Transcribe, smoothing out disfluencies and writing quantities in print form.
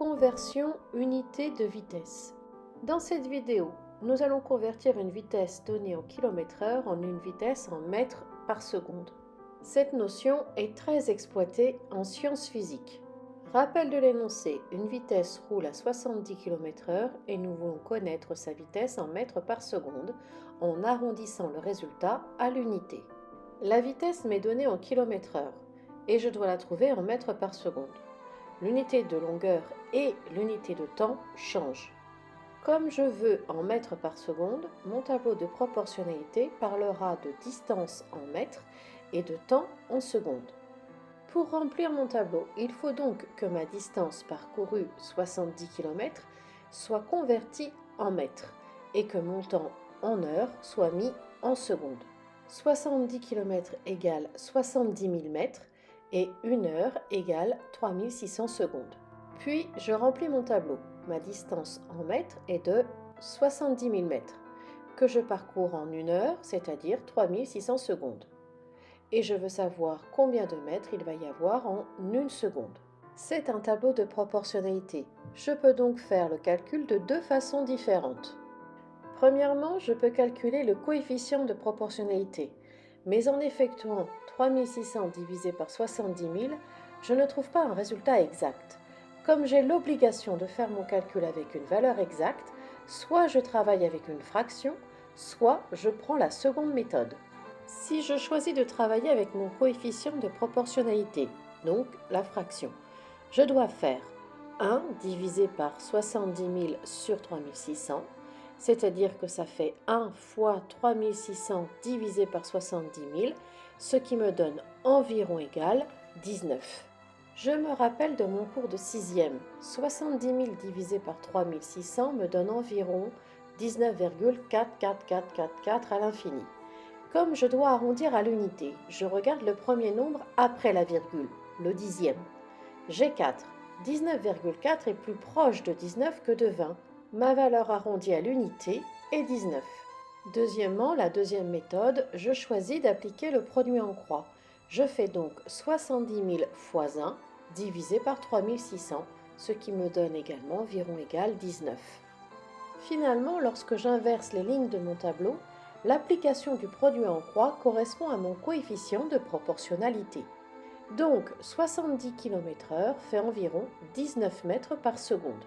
Conversion unité de vitesse. Dans cette vidéo, nous allons convertir une vitesse donnée en km/h en une vitesse en mètres par seconde. Cette notion est très exploitée en sciences physiques. Rappel de l'énoncé, une vitesse roule à 70 km/h et nous voulons connaître sa vitesse en mètres par seconde en arrondissant le résultat à l'unité. La vitesse m'est donnée en km/h et je dois la trouver en mètres par seconde. L'unité de longueur et l'unité de temps changent. Comme je veux en mètres par seconde, mon tableau de proportionnalité parlera de distance en mètres et de temps en secondes. Pour remplir mon tableau, il faut donc que ma distance parcourue, 70 km, soit convertie en mètres et que mon temps en heures soit mis en secondes. 70 km égale 70 000 mètres et 1 heure égale 3600 secondes. Puis je remplis mon tableau. Ma distance en mètres est de 70 000 mètres, que je parcours en 1 heure, c'est-à-dire 3600 secondes. Et je veux savoir combien de mètres il va y avoir en 1 seconde. C'est un tableau de proportionnalité. Je peux donc faire le calcul de deux façons différentes. Premièrement, je peux calculer le coefficient de proportionnalité, mais en effectuant 3600 divisé par 70 000, je ne trouve pas un résultat exact. Comme j'ai l'obligation de faire mon calcul avec une valeur exacte, soit je travaille avec une fraction, soit je prends la seconde méthode. Si je choisis de travailler avec mon coefficient de proportionnalité, donc la fraction, je dois faire 1 divisé par 70 000 sur 3600, c'est-à-dire que ça fait 1 fois 3600 divisé par 70 000, ce qui me donne environ égal 19. Je me rappelle de mon cours de 6e, 70 000 divisé par 3600 me donne environ 19,44444 à l'infini. Comme je dois arrondir à l'unité, je regarde le premier nombre après la virgule, le dixième. J'ai 4. 19,4 est plus proche de 19 que de 20. Ma valeur arrondie à l'unité est 19. Deuxièmement, la deuxième méthode, je choisis d'appliquer le produit en croix. Je fais donc 70 000 fois 1 divisé par 3600, ce qui me donne également environ égal 19. Finalement, lorsque j'inverse les lignes de mon tableau, l'application du produit en croix correspond à mon coefficient de proportionnalité. Donc 70 km/h fait environ 19 mètres par seconde.